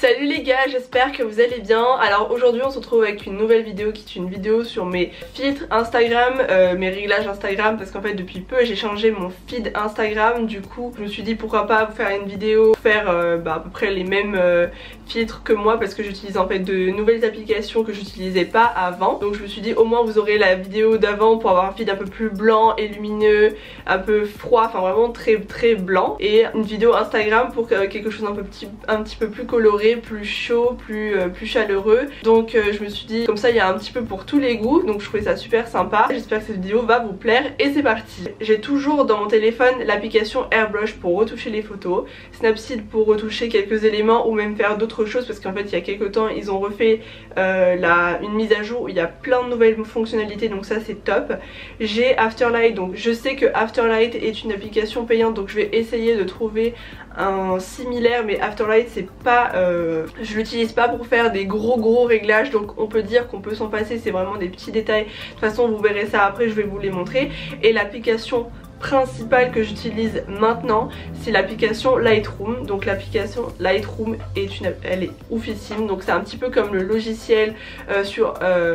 Salut les gars, j'espère que vous allez bien. Alors aujourd'hui on se retrouve avec une nouvelle vidéo qui est une vidéo sur mes filtres Instagram, mes réglages Instagram, parce qu'en fait depuis peu j'ai changé mon feed Instagram. Du coup je me suis dit pourquoi pas vous faire une vidéo, faire à peu près les mêmes filtres que moi, parce que j'utilise en fait de nouvelles applications que j'utilisais pas avant. Donc je me suis dit au moins vous aurez la vidéo d'avant pour avoir un feed un peu plus blanc et lumineux, un peu froid, enfin vraiment très blanc, et une vidéo Instagram pour quelque chose un petit peu plus coloré, plus chaud, plus chaleureux. Donc je me suis dit comme ça il y a un petit peu pour tous les goûts, donc je trouvais ça super sympa. J'espère que cette vidéo va vous plaire et c'est parti. J'ai toujours dans mon téléphone l'application Airbrush pour retoucher les photos, Snapseed pour retoucher quelques éléments ou même faire d'autres choses, parce qu'en fait il y a quelques temps ils ont refait une mise à jour où il y a plein de nouvelles fonctionnalités, donc ça c'est top. J'ai Afterlight, donc je sais que Afterlight est une application payante, donc je vais essayer de trouver un similaire, mais Afterlight c'est pas je l'utilise pas pour faire des gros réglages, donc on peut dire qu'on peut s'en passer, c'est vraiment des petits détails. De toute façon vous verrez ça après, je vais vous les montrer. Et l'application principale que j'utilise maintenant c'est l'application Lightroom. Donc l'application Lightroom elle est oufissime, donc c'est un petit peu comme le logiciel sur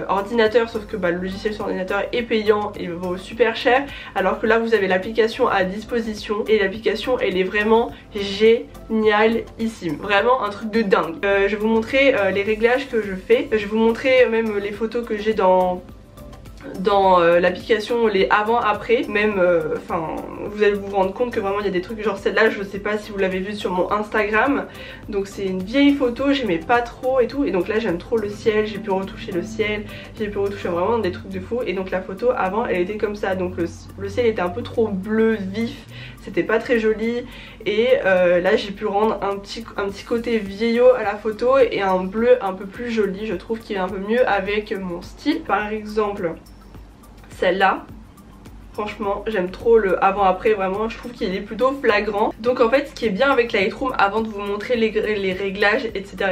ordinateur, sauf que le logiciel sur ordinateur est payant et vaut super cher, alors que là vous avez l'application à disposition et l'application elle est vraiment génialissime, vraiment un truc de dingue. Je vais vous montrer les réglages que je fais, je vais vous montrer même les photos que j'ai dans l'application, les avant après, même vous allez vous rendre compte que vraiment il y a des trucs, genre celle-là je sais pas si vous l'avez vu sur mon Instagram, donc c'est une vieille photo, j'aimais pas trop et tout, et donc là j'aime trop le ciel, j'ai pu retoucher le ciel, j'ai pu retoucher vraiment des trucs de fou. Et donc la photo avant elle était comme ça, donc le ciel était un peu trop bleu vif, c'était pas très joli, et là j'ai pu rendre un petit côté vieillot à la photo et un bleu un peu plus joli, je trouve qu'il est un peu mieux avec mon style. Par exemple celle-là, franchement j'aime trop le avant-après, vraiment je trouve qu'il est plutôt flagrant. Donc en fait ce qui est bien avec Lightroom, avant de vous montrer les réglages etc,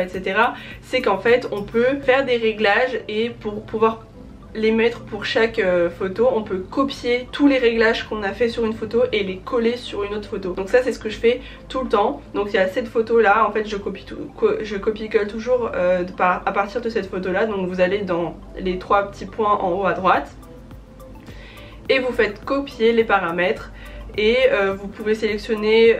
c'est qu'en fait on peut faire des réglages, et pour pouvoir les mettre pour chaque photo, on peut copier tous les réglages qu'on a fait sur une photo et les coller sur une autre photo. Donc ça c'est ce que je fais tout le temps. Donc il y a cette photo là, en fait je copie-colle toujours à partir de cette photo là. Donc vous allez dans les trois petits points en haut à droite et vous faites copier les paramètres, et vous pouvez sélectionner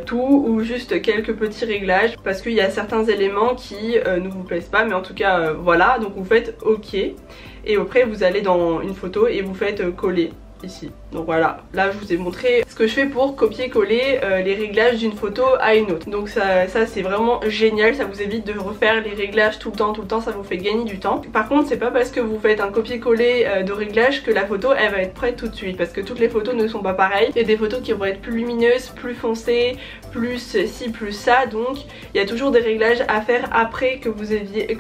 tout ou juste quelques petits réglages, parce qu'il y a certains éléments qui ne vous plaisent pas, mais en tout cas voilà. Donc vous faites OK, et après vous allez dans une photo et vous faites coller ici. Donc voilà, là je vous ai montré ce que je fais pour copier-coller les réglages d'une photo à une autre. Donc ça c'est vraiment génial, ça vous évite de refaire les réglages tout le temps, ça vous fait gagner du temps. Par contre c'est pas parce que vous faites un copier-coller de réglage que la photo elle va être prête tout de suite, parce que toutes les photos ne sont pas pareilles. Il y a des photos qui vont être plus lumineuses, plus foncées, plus ci, plus ça, donc il y a toujours des réglages à faire après que vous ayez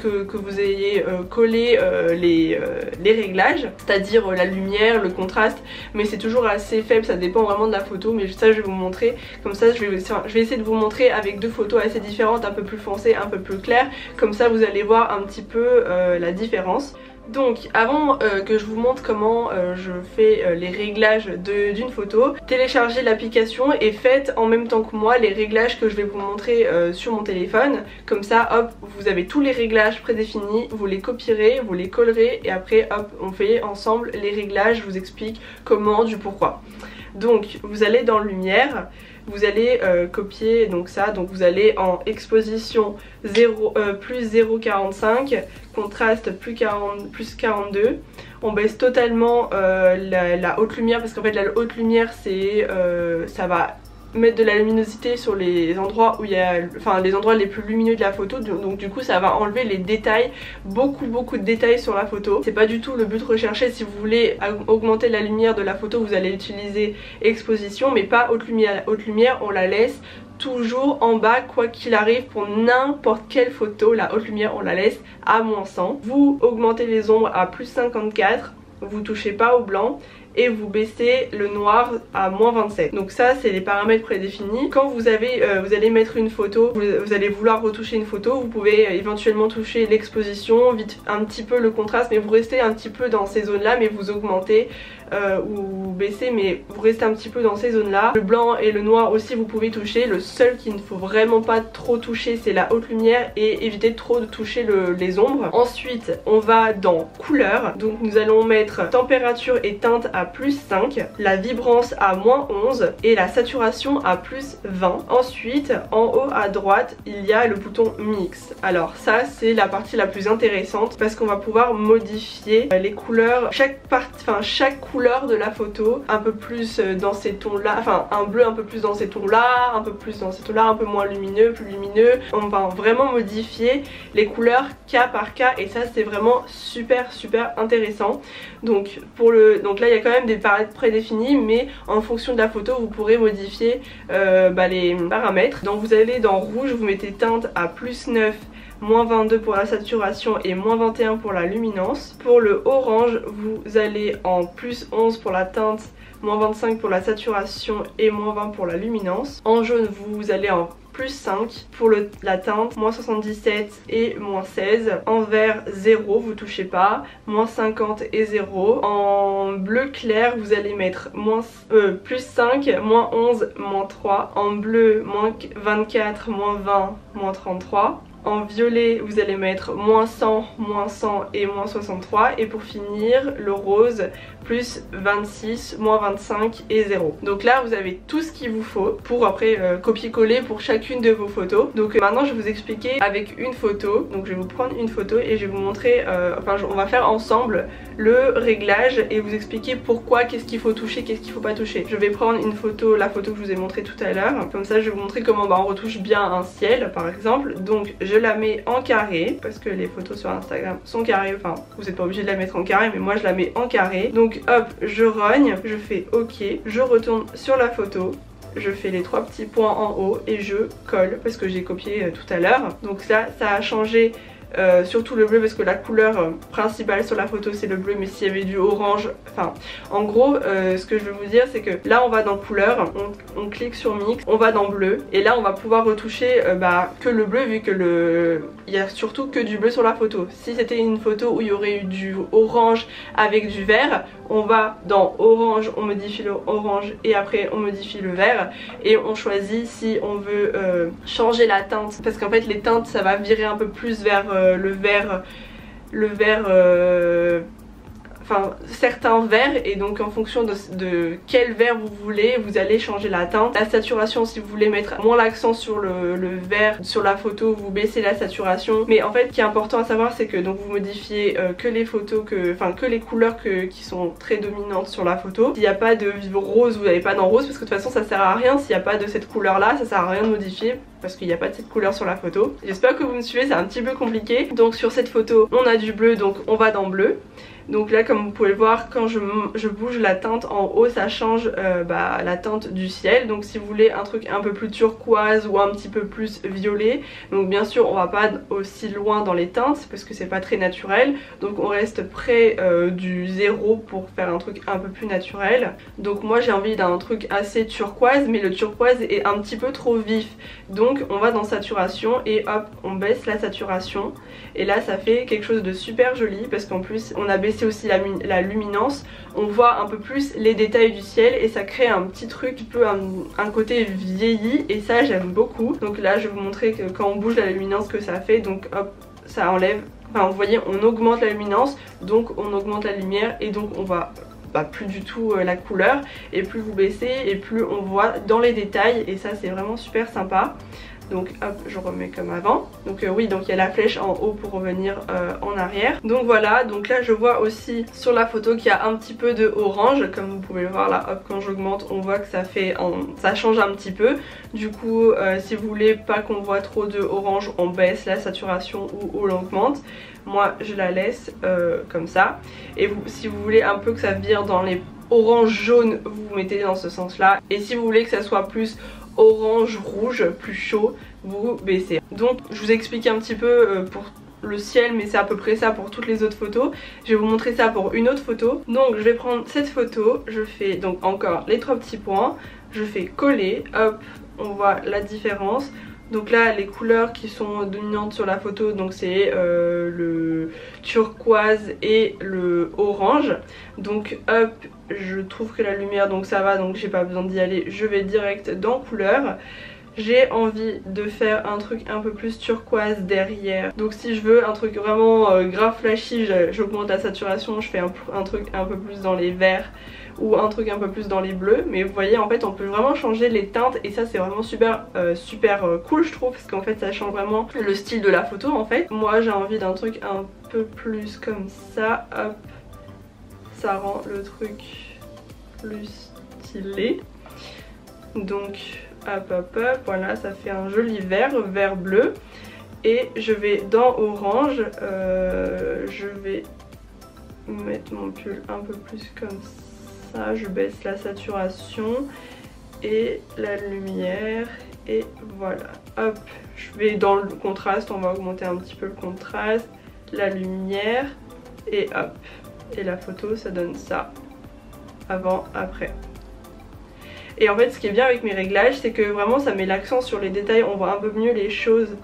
collé les réglages, c'est-à-dire la lumière, le contraste, mais c'est toujours assez faible, ça dépend vraiment de la photo. Mais ça je vais vous montrer, comme ça je vais essayer de vous montrer avec deux photos assez différentes, un peu plus foncées, un peu plus claires, comme ça vous allez voir un petit peu la différence. Donc avant que je vous montre comment je fais les réglages d'une photo, téléchargez l'application et faites en même temps que moi les réglages que je vais vous montrer sur mon téléphone. Comme ça hop, vous avez tous les réglages prédéfinis, vous les copierez, vous les collerez, et après hop on fait ensemble les réglages, je vous explique comment, du pourquoi. Donc vous allez dans lumière, vous allez copier donc ça, donc vous allez en exposition plus 0,45, contraste plus 42. On baisse totalement la haute lumière, parce qu'en fait la haute lumière c'est ça va mettre de la luminosité sur les endroits où il y a, les endroits les plus lumineux de la photo, donc du coup ça va enlever les détails, beaucoup de détails sur la photo. C'est pas du tout le but recherché. Si vous voulez augmenter la lumière de la photo, vous allez utiliser exposition, mais pas haute lumière. Haute lumière on la laisse toujours en bas quoi qu'il arrive, pour n'importe quelle photo. La haute lumière on la laisse à -100. Vous augmentez les ombres à plus 54, vous touchez pas au blanc, et vous baissez le noir à -27. Donc ça c'est les paramètres prédéfinis. Quand vous allez mettre une photo, vous allez vouloir retoucher une photo, vous pouvez éventuellement toucher l'exposition, vite un petit peu le contraste, mais vous restez un petit peu dans ces zones là, mais vous augmentez ou baisser, mais vous restez un petit peu dans ces zones là. Le blanc et le noir aussi vous pouvez toucher, le seul qu'il ne faut vraiment pas trop toucher c'est la haute lumière et éviter trop de toucher les ombres. Ensuite on va dans couleur, donc nous allons mettre température et teinte à plus 5, la vibrance à moins 11 et la saturation à plus 20. Ensuite en haut à droite il y a le bouton mix. Alors ça c'est la partie la plus intéressante parce qu'on va pouvoir modifier les couleurs, chaque couleur de la photo, un peu plus dans ces tons là, enfin un bleu un peu plus dans ces tons là, un peu plus dans ces tons là, un peu moins lumineux, plus lumineux. On va vraiment modifier les couleurs cas par cas et ça c'est vraiment super intéressant. Donc là il y a quand même des paramètres prédéfinis, mais en fonction de la photo vous pourrez modifier les paramètres. Donc vous allez dans rouge, vous mettez teinte à plus 9, moins 22 pour la saturation et moins 21 pour la luminance. Pour le orange vous allez en plus 11 pour la teinte, moins 25 pour la saturation et moins 20 pour la luminance. En jaune vous allez en plus 5 pour la teinte, moins 77 et moins 16. En vert 0, vous touchez pas, moins 50 et 0. En bleu clair vous allez mettre plus 5, moins 11, moins 3. En bleu moins 24, moins 20, moins 33. En violet vous allez mettre moins 100 et moins 63. Et pour finir le rose plus 26, moins 25 et 0. Donc là vous avez tout ce qu'il vous faut pour après copier-coller pour chacune de vos photos. Donc maintenant je vais vous expliquer avec une photo. Donc je vais vous prendre une photo et je vais vous montrer, on va faire ensemble le réglage et vous expliquer pourquoi, qu'est-ce qu'il faut toucher, qu'est-ce qu'il faut pas toucher. Je vais prendre une photo, la photo que je vous ai montrée tout à l'heure. Comme ça je vais vous montrer comment on retouche bien un ciel par exemple. Donc je la mets en carré parce que les photos sur Instagram sont carrées, enfin vous n'êtes pas obligé de la mettre en carré mais moi je la mets en carré. Donc hop, je rogne, je fais ok, je retourne sur la photo, je fais les 3 petits points en haut et je colle parce que j'ai copié tout à l'heure. Donc ça a changé. Surtout le bleu parce que la couleur principale sur la photo c'est le bleu, mais s'il y avait du orange, en gros ce que je veux vous dire c'est que là on va dans couleur, on clique sur mix, on va dans bleu et là on va pouvoir retoucher que le bleu vu que il y a surtout que du bleu sur la photo. Si c'était une photo où il y aurait eu du orange avec du vert, on va dans orange, on modifie le orange et après on modifie le vert et on choisit si on veut changer la teinte parce qu'en fait les teintes ça va virer un peu plus vers le vert, certains verts, et donc en fonction de quel vert vous voulez vous allez changer la teinte. La saturation, si vous voulez mettre moins l'accent sur le vert sur la photo, vous baissez la saturation. Mais en fait ce qui est important à savoir c'est que donc vous modifiez que les photos, que les couleurs qui sont très dominantes sur la photo. S'il n'y a pas de rose, vous n'allez pas dans rose parce que de toute façon ça sert à rien. S'il n'y a pas de cette couleur là, ça sert à rien de modifier parce qu'il n'y a pas de cette couleur sur la photo. J'espère que vous me suivez, c'est un petit peu compliqué. Donc sur cette photo on a du bleu, donc on va dans bleu. Donc là comme vous pouvez le voir, quand je bouge la teinte en haut ça change la teinte du ciel. Donc si vous voulez un truc un peu plus turquoise ou un petit peu plus violet, donc bien sûr on va pas aussi loin dans les teintes parce que c'est pas très naturel, donc on reste près du 0 pour faire un truc un peu plus naturel. Donc moi j'ai envie d'un truc assez turquoise, mais le turquoise est un petit peu trop vif, donc on va dans saturation et hop on baisse la saturation et là ça fait quelque chose de super joli parce qu'en plus on a baissé aussi la luminance, on voit un peu plus les détails du ciel et ça crée un petit truc un peu un côté vieilli et ça j'aime beaucoup. Donc là je vais vous montrer que quand on bouge la luminance que ça fait, donc hop ça enlève, vous voyez on augmente la luminance donc on augmente la lumière et donc on voit plus du tout la couleur, et plus vous baissez et plus on voit dans les détails et ça c'est vraiment super sympa. Donc hop je remets comme avant. Donc oui, donc il y a la flèche en haut pour revenir en arrière. Donc voilà, donc là je vois aussi sur la photo qu'il y a un petit peu de orange. Comme vous pouvez le voir là, hop, quand j'augmente on voit que ça change un petit peu. Du coup si vous voulez pas qu'on voit trop de orange, on baisse la saturation ou on l'augmente. Moi je la laisse comme ça. Et si vous voulez un peu que ça vire dans les orange jaune, vous mettez dans ce sens là. Et si vous voulez que ça soit plus orange rouge, plus chaud, vous baissez. Donc je vous explique un petit peu pour le ciel, mais c'est à peu près ça pour toutes les autres photos. Je vais vous montrer ça pour une autre photo. Donc je vais prendre cette photo, je fais donc encore les 3 petits points, je fais coller, hop on voit la différence. Donc là les couleurs qui sont dominantes sur la photo, donc c'est le turquoise et le orange. Donc hop, je trouve que la lumière donc ça va, donc j'ai pas besoin d'y aller, je vais direct dans couleur. J'ai envie de faire un truc un peu plus turquoise derrière. Donc si je veux un truc vraiment grave flashy, j'augmente la saturation, je fais un truc un peu plus dans les verts ou un truc un peu plus dans les bleus. Mais vous voyez, en fait on peut vraiment changer les teintes et ça c'est vraiment super cool je trouve, parce qu'en fait ça change vraiment le style de la photo en fait. Moi j'ai envie d'un truc un peu plus comme ça, hop, ça rend le truc plus stylé. Donc hop hop hop, voilà, ça fait un joli vert bleu. Et je vais dans orange, je vais mettre mon pull un peu plus comme ça, je baisse la saturation et la lumière et voilà. Hop, je vais dans le contraste, on va augmenter un petit peu le contraste, la lumière et hop. Et la photo ça donne ça, avant, après. Et en fait ce qui est bien avec mes réglages c'est que vraiment ça met l'accent sur les détails, on voit un peu mieux les choses.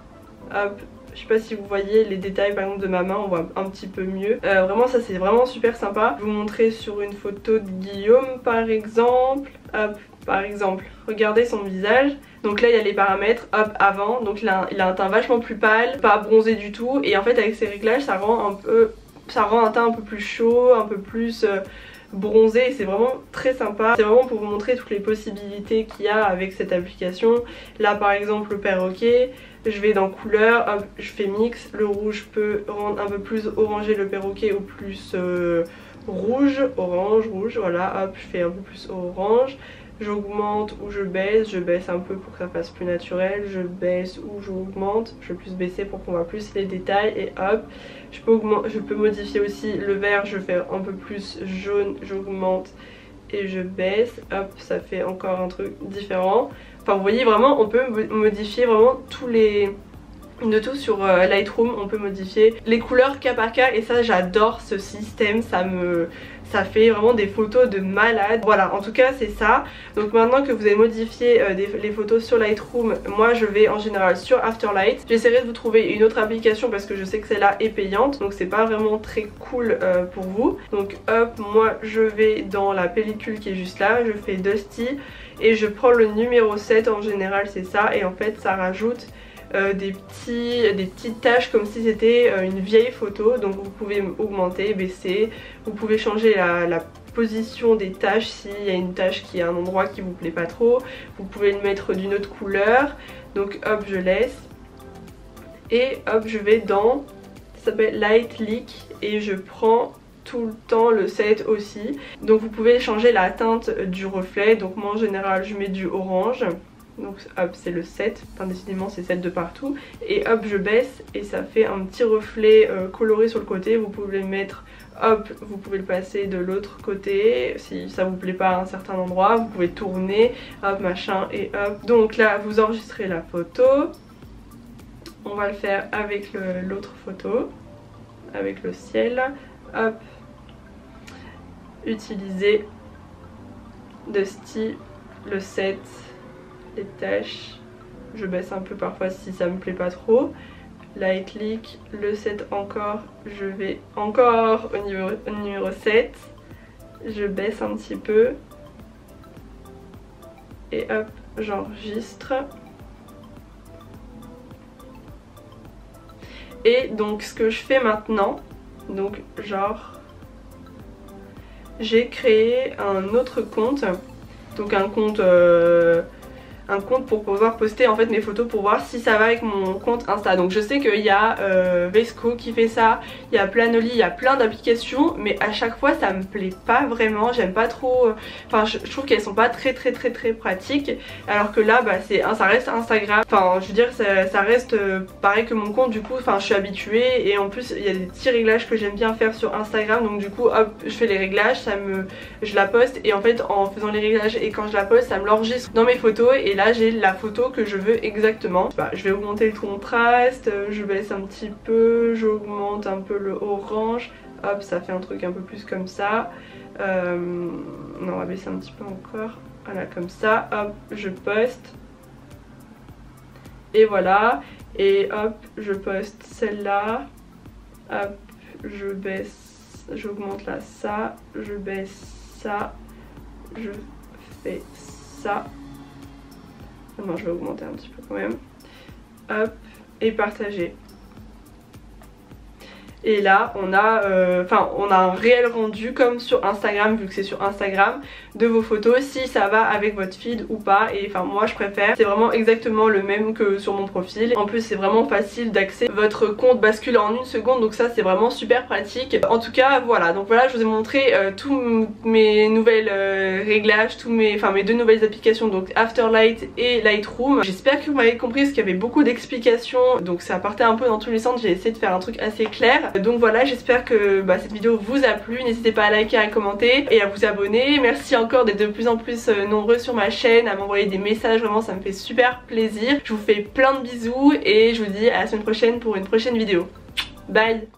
Hop, je sais pas si vous voyez les détails par exemple de ma main, on voit un petit peu mieux. Vraiment ça c'est vraiment super sympa. Je vais vous montrer sur une photo de Guillaume par exemple. Hop, par exemple, regardez son visage. Donc là il y a les paramètres, hop, avant, donc là il a un teint vachement plus pâle, pas bronzé du tout. Et en fait avec ces réglages ça rend un teint un peu plus chaud, un peu plus bronzé, et c'est vraiment très sympa. C'est vraiment pour vous montrer toutes les possibilités qu'il y a avec cette application. Là par exemple le perroquet, je vais dans couleur, hop, je fais mix, le rouge peut rendre un peu plus orangé le perroquet ou plus rouge, orange, rouge, voilà, hop, je fais un peu plus orange. J'augmente ou je baisse un peu pour que ça fasse plus naturel, je baisse ou j'augmente, je vais plus baisser pour qu'on voit plus les détails et hop. Je peux modifier aussi le vert, je fais un peu plus jaune, j'augmente et je baisse, hop, ça fait encore un truc différent. Enfin vous voyez vraiment on peut modifier vraiment de tout sur Lightroom, on peut modifier les couleurs cas par cas et ça j'adore ce système, ça fait vraiment des photos de malade. Voilà, en tout cas c'est ça. Donc maintenant que vous avez modifié les photos sur Lightroom, moi je vais en général sur Afterlight. J'essaierai de vous trouver une autre application parce que je sais que celle-là est payante, donc c'est pas vraiment très cool pour vous. Donc hop, moi je vais dans la pellicule qui est juste là, je fais Dusty et je prends le numéro 7, en général c'est ça, et en fait ça rajoute des petites taches comme si c'était une vieille photo. Donc vous pouvez augmenter, baisser, vous pouvez changer la position des taches s'il y a une tache qui est à un endroit qui vous plaît pas trop, vous pouvez le mettre d'une autre couleur. Donc hop, je laisse et hop, je vais dans, ça s'appelle Light Leak et je prends tout le temps le 7 aussi. Donc vous pouvez changer la teinte du reflet, donc moi en général je mets du orange. Donc hop, c'est le 7, enfin décidément c'est 7 de partout. Et hop, je baisse et ça fait un petit reflet coloré sur le côté. Vous pouvez le mettre, hop, vous pouvez le passer de l'autre côté si ça vous plaît pas à un certain endroit. Vous pouvez tourner, hop, machin et hop. Donc là, vous enregistrez la photo. On va le faire avec l'autre photo, avec le ciel. Hop, utiliser Dusty, le 7. Les tâches, je baisse un peu parfois si ça me plaît pas trop. Light Leak, le 7 encore, je vais encore au numéro 7, je baisse un petit peu et hop, j'enregistre. Et donc ce que je fais maintenant, donc genre j'ai créé un autre compte, donc un compte pour pouvoir poster en fait mes photos pour voir si ça va avec mon compte Insta. Donc je sais qu'il y a Vesco qui fait ça, il y a Planoly, il y a plein d'applications, mais à chaque fois ça me plaît pas vraiment, j'aime pas trop, enfin je trouve qu'elles sont pas très pratiques, alors que là bah ça reste Instagram, enfin je veux dire ça reste pareil que mon compte, du coup enfin je suis habituée et en plus il y a des petits réglages que j'aime bien faire sur Instagram, donc du coup hop je fais les réglages, je la poste et en fait en faisant les réglages et quand je la poste ça me l'enregistre dans mes photos et là j'ai la photo que je veux exactement. Bah, je vais augmenter le contraste, je baisse un petit peu, j'augmente un peu le orange, hop ça fait un truc un peu plus comme ça. Non, on va baisser un petit peu encore, voilà comme ça, hop je poste et voilà. Et hop, je poste celle-là, hop, je baisse, j'augmente là ça, je baisse ça, je fais ça. Non, je vais augmenter un petit peu quand même. Hop, et partager. Et là on a un réel rendu comme sur Instagram, vu que c'est sur Instagram, de vos photos, si ça va avec votre feed ou pas. Et enfin moi je préfère, c'est vraiment exactement le même que sur mon profil. En plus c'est vraiment facile d'accès, votre compte bascule en 1 seconde, donc ça c'est vraiment super pratique. En tout cas voilà, donc voilà, je vous ai montré tous mes nouvelles réglages, mes 2 nouvelles applications, donc Afterlight et Lightroom. J'espère que vous m'avez compris parce qu'il y avait beaucoup d'explications, donc ça partait un peu dans tous les sens. J'ai essayé de faire un truc assez clair. Donc voilà, j'espère que cette vidéo vous a plu. N'hésitez pas à liker, à commenter et à vous abonner. Merci encore d'être de plus en plus nombreux sur ma chaîne, à m'envoyer des messages, vraiment ça me fait super plaisir. Je vous fais plein de bisous et je vous dis à la semaine prochaine pour une prochaine vidéo. Bye.